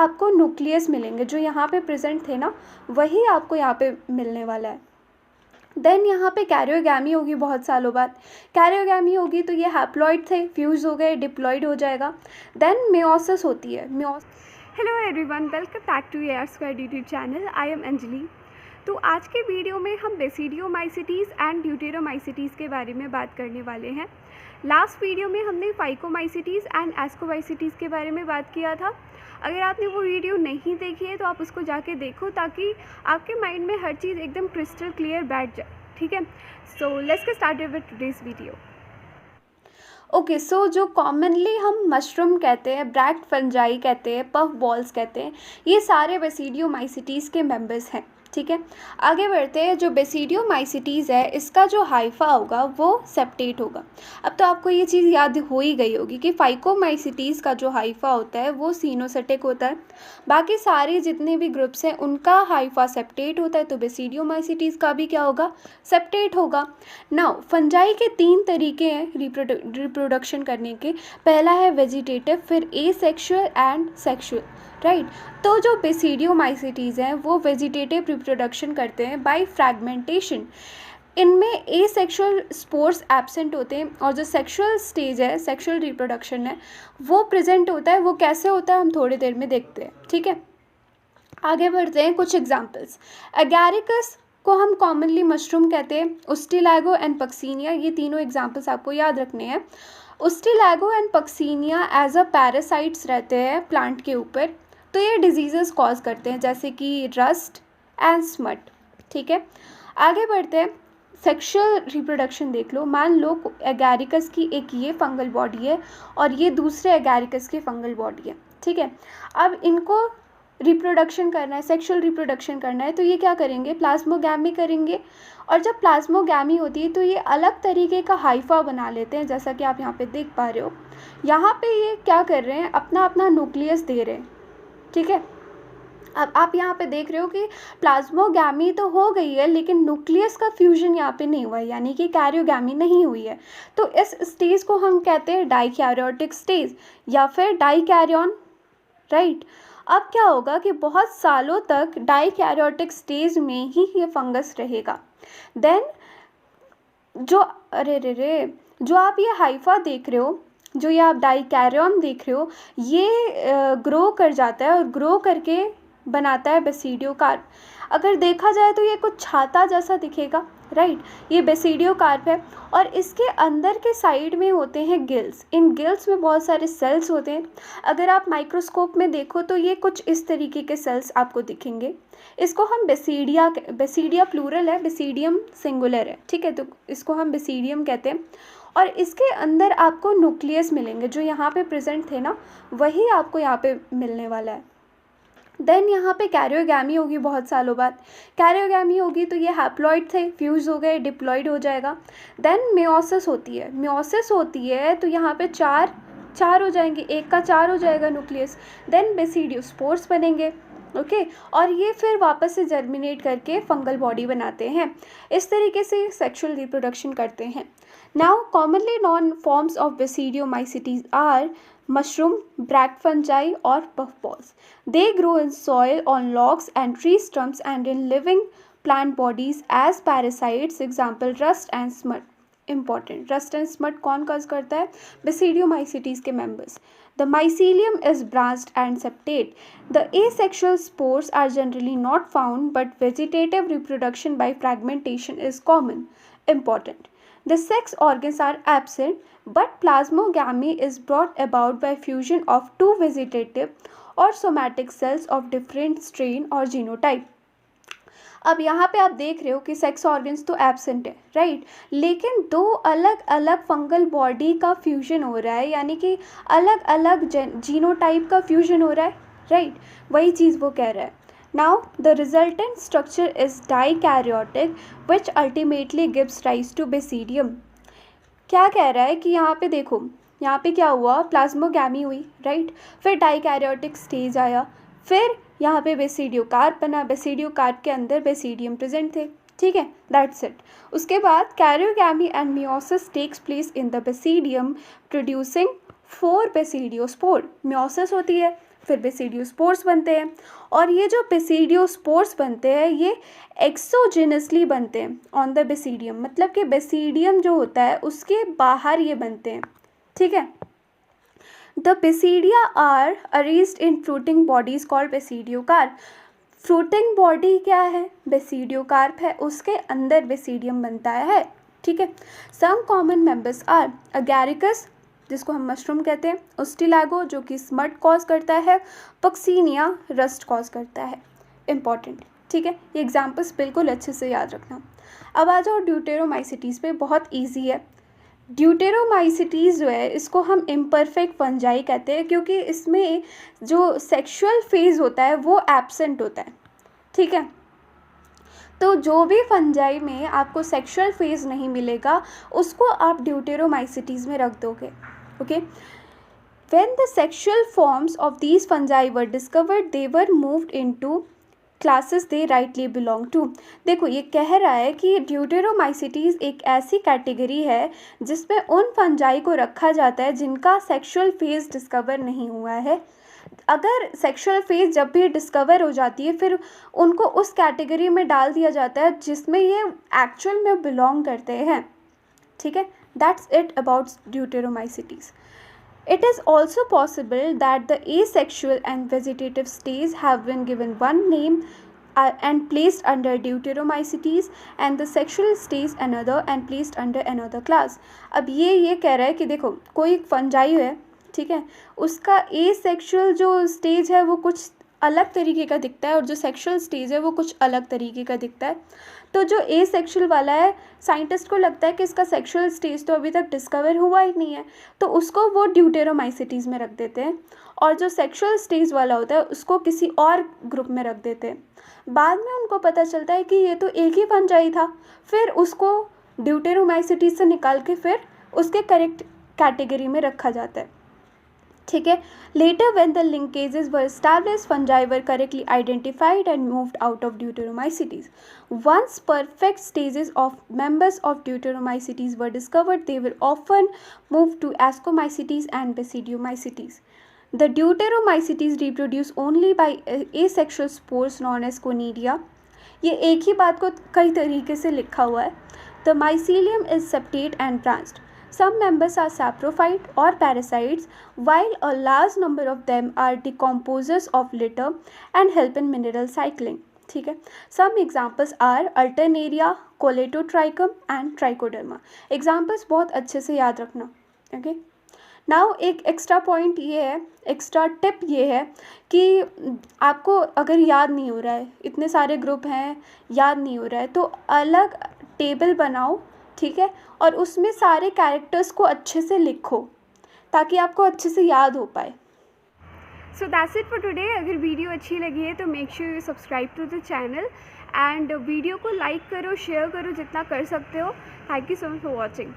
आपको न्यूक्लियस मिलेंगे, जो यहाँ पे प्रेजेंट थे ना वही आपको यहाँ पे मिलने वाला है। देन यहाँ पे कैरियोगैमी होगी बहुत सालों बाद। कैरियोगैमी होगी तो ये हैप्लॉइड थे, फ्यूज हो गए, डिप्लॉइड हो जाएगा। देन मेयोसिस होती है। Hello everyone, welcome back to AR square YouTube channel. I am Anjali. तो आज के वीडियो में हम बेसिडियोमाइसिटीज़ एंड ड्यूटेरोमाइसिटीज़ के बारे में बात करने वाले हैं। लास्ट वीडियो में हमने फाइकोमाइसिटीज़ एंड एस्कोमाइसिटीज़ के बारे में बात किया था। अगर आपने वो वीडियो नहीं देखी है तो आप उसको जाके देखो, ताकि आपके माइंड में हर चीज़ एकदम क्रिस्टल क्लियर बैठ जाए। ठीक है, so let's get started with today's video. Okay, so जो कॉमनली हम मशरूम कहते हैं, ब्रैक्ट फंजाई कहते हैं, पफ बॉल्स कहते हैं, ये सारे बेसिडियोमाइसिटीज़ के मेंबर्स हैं। ठीक है, आगे बढ़ते हैं। जो बेसिडियोमाइसिटीज़ है इसका जो हाइफा होगा वो सेप्टेट होगा। अब तो आपको ये चीज़ याद हो ही गई होगी कि फाइकोमाइसिटीज़ का जो हाइफा होता है वो सिनोसेटिक होता है। बाकी सारे जितने भी ग्रुप्स हैं उनका हाइफा सेप्टेट होता है, तो बेसिडियोमाइसिटीज़ का भी क्या होगा, सेप्टेट होगा। नाउ फंजाई के 3 तरीके हैं रिप्रोडक्शन करने के। पहला है वेजिटेटिव, फिर एसेक्सुअल एंड सेक्सुअल, राइट। तो जो बेसिडियोमाइसिटीज़ हैं वो वेजिटेटिव रिप्रोडक्शन करते हैं बाय फ्रैगमेंटेशन। इनमें एसेक्सुअल स्पोर्स एब्सेंट होते हैं और जो सेक्सुअल स्टेज है, सेक्सुअल रिप्रोडक्शन है, वो प्रेजेंट होता है। वो कैसे होता है हम थोड़ी देर में देखते हैं। ठीक है, आगे बढ़ते हैं। कुछ एग्जांपल्स, एगैरिकस को हम कॉमनली मशरूम कहते हैं, उस्टिलैगो एंड पक्सीनिया, ये तीनों एग्जांपल्स आपको याद रखने हैं। Ustilago and Puccinia as a parasites रहते हैं प्लांट के ऊपर, तो ये डिजीज़ेस कॉज करते हैं जैसे कि रस्ट एंड स्मट। ठीक है, आगे बढ़ते हैं। सेक्सुअल रिप्रोडक्शन देख लो। मान लो एगैरिकस की एक ये फंगल बॉडी है और ये दूसरे एगैरिकस की फंगल बॉडी है। ठीक है, अब इनको रिप्रोडक्शन करना है, सेक्सुअल रिप्रोडक्शन करना है, तो ये क्या करेंगे, प्लाज्मोगैमी करेंगे। और जब प्लाज्मोगैमी होती है तो ये अलग तरीके का हाइफा बना लेते हैं, जैसा कि आप यहाँ पे देख पा रहे हो। यहाँ पे ये क्या कर रहे हैं, अपना अपना न्यूक्लियस दे रहे हैं। ठीक है, अब आप यहाँ पे देख रहे हो कि प्लाज्मोगैमी तो हो गई है लेकिन न्यूक्लियस का फ्यूजन यहाँ पे नहीं हुआ है, यानी कि कैरियोगैमी नहीं हुई है। तो इस स्टेज को हम कहते हैं डाइकैरियोटिक स्टेज या फिर डाइकैरियन, राइट। अब क्या होगा कि बहुत सालों तक डाइकैरियोटिक स्टेज में ही ये फंगस रहेगा। देन जो जो आप ये हाइफा देख रहे हो, जो ये आप डाइकैरियन देख रहे हो, ये ग्रो कर जाता है और ग्रो करके बनाता है बेसिडियोकार्प। अगर देखा जाए तो ये कुछ छाता जैसा दिखेगा, राइट। ये बेसिडियोकार्प है और इसके अंदर के साइड में होते हैं गिल्स। इन गिल्स में बहुत सारे सेल्स होते हैं। अगर आप माइक्रोस्कोप में देखो तो ये कुछ इस तरीके के सेल्स आपको दिखेंगे। इसको हम बेसिडिया प्लूरल है, बेसिडियम सिंगुलर है। ठीक है, तो इसको हम बेसिडियम कहते हैं। और इसके अंदर आपको न्यूक्लियस मिलेंगे, जो यहाँ पे प्रेजेंट थे ना वही आपको यहाँ पे मिलने वाला है। देन यहाँ पे कैरियोगैमी होगी बहुत सालों बाद। कैरियोगैमी होगी तो ये हैप्लॉइड थे, फ्यूज हो गए, डिप्लॉइड हो जाएगा। देन मेयोसिस होती है। मेयोसिस होती है तो यहाँ पे चार हो जाएंगे, एक का 4 हो जाएगा न्यूक्लियस। देन बेसिडियोस्पोर्स बनेंगे, ओके और ये फिर वापस से जर्मिनेट करके फंगल बॉडी बनाते हैं। इस तरीके से सेक्सुअल रिप्रोडक्शन करते हैं। Now commonly known forms of basidiomycetes are mushroom, bracts fungi or puffballs. They grow in soil, on logs and tree stumps and in living plant bodies as parasites. Example rust and smut. Important, rust and smut कौन cause करता है, basidiomycetes के members. The mycelium is branched and septate. The asexual spores are generally not found, but vegetative reproduction by fragmentation is common. Important. The sex organs are absent, but plasmogamy is brought about by fusion of 2 vegetative or somatic cells of different strain or genotype. अब यहाँ पे आप देख रहे हो कि sex organs तो absent है, राइट, लेकिन 2 अलग अलग फंगल बॉडी का फ्यूजन हो रहा है, यानी कि अलग अलग जीनोटाइप का फ्यूजन हो रहा है, राइट। वही चीज़ वो कह रहा है। Now the resultant structure is dikaryotic, which ultimately gives rise to basidium. क्या कह रहा है कि यहाँ पे देखो, यहाँ पे क्या हुआ, प्लाज्मोगैमी हुई, राइट, फिर डाइकैरियोटिक स्टेज आया, फिर यहाँ पे बेसिडियोकार्प बना, बेसिडियोकार्प के अंदर बेसिडियम प्रेजेंट थे। ठीक है, दैट्स इट। उसके बाद karyogamy and meiosis takes place in the basidium producing 4 basidiospore. Meiosis होती है, फिर बेसिडियोस्पोर्स बनते हैं, और ये जो बेसिडियोस्पोर्स बनते हैं ये एक्सोजेनसली बनते हैं ऑन द बेसिडियम, मतलब कि बेसिडियम जो होता है उसके बाहर ये बनते हैं, ठीक है। The basidia are arranged in fruiting bodies called basidiocarp. Fruiting body क्या है? बेसिडियोकार्प है, उसके अंदर बेसिडियम बनता है, ठीक है। Some common members are Agaricus, जिसको हम मशरूम कहते हैं, ओस्टिलागो जो कि स्मट कॉज करता है, पक्सीनिया रस्ट कॉज करता है। इम्पॉर्टेंट, ठीक है, ये एग्जाम्पल्स बिल्कुल अच्छे से याद रखना। अब आ जाओ ड्यूटेरोमाइसिटीज़ पे, बहुत ईजी है। ड्यूटेरोमाइसिटीज़ जो है इसको हम इम्परफेक्ट फंजाई कहते हैं, क्योंकि इसमें जो सेक्सुअल फेज़ होता है वो एब्सेंट होता है, ठीक है। तो जो भी फंजाई में आपको सेक्सुअल फेज़ नहीं मिलेगा उसको आप ड्यूटेरोमाइसिटीज़ में रख दोगे, okay. When the sexual forms of these fungi were discovered, they were moved into classes they rightly belong to। देखो ये कह रहा है कि ड्यूटेरोमाइसिटीज़ एक ऐसी कैटेगरी है जिसमें उन फंजाई को रखा जाता है जिनका सेक्सुअल फेज़ डिस्कवर नहीं हुआ है। अगर सेक्सुअल फेज़ जब भी डिस्कवर हो जाती है फिर उनको उस कैटेगरी में डाल दिया जाता है जिसमें ये एक्चुअल में बिलोंग करते हैं, ठीक है। That's it about deuteromycetes. It is also possible that the asexual and vegetative stage have been given one name and placed under deuteromycetes, and the sexual stage another and placed under another class। अब ये कह रहा है कि देखो कोई fungi है, ठीक है, उसका एसेक्सुअल जो स्टेज है वो कुछ अलग तरीके का दिखता है और जो सेक्सुअल स्टेज है वो कुछ अलग तरीके का दिखता है। तो जो एसेक्सुअल वाला है साइंटिस्ट को लगता है कि इसका सेक्सुअल स्टेज तो अभी तक डिस्कवर हुआ ही नहीं है, तो उसको वो ड्यूटेरोमाइसिटीज़ में रख देते हैं, और जो सेक्सुअल स्टेज वाला होता है उसको किसी और ग्रुप में रख देते हैं। बाद में उनको पता चलता है कि ये तो एक ही फंजाई था, फिर उसको ड्यूटेरोमाइसिटीज़ से निकाल के फिर उसके करेक्ट कैटेगरी में रखा जाता है, ठीक है। Later when the linkages were established, fungi were correctly identified and moved out of deuteromycetes. Once perfect stages of members of Deuteromycetes were discovered, they were often moved to Ascomycetes and Basidiomycetes। The Deuteromycetes reproduce only by asexual spores known as conidia। ये एक ही बात को कई तरीके से लिखा हुआ है। The mycelium is septate and branched। Some members are saprophyte or parasites, while a large number of them are decomposers of litter and help in mineral cycling, ठीक है। Some examples are Alternaria, Colletotrichum and Trichoderma. Examples बहुत अच्छे से याद रखना, okay. Now एक extra point ये है, एक्स्ट्रा टिप ये है कि आपको अगर याद नहीं हो रहा है, इतने सारे ग्रुप हैं, याद नहीं हो रहा है, तो अलग टेबल बनाओ, ठीक है, और उसमें सारे कैरेक्टर्स को अच्छे से लिखो ताकि आपको अच्छे से याद हो पाए। So that's it for today. अगर वीडियो अच्छी लगी है तो make sure you subscribe to the channel and video को लाइक करो, शेयर करो जितना कर सकते हो। Thank you so much for watching.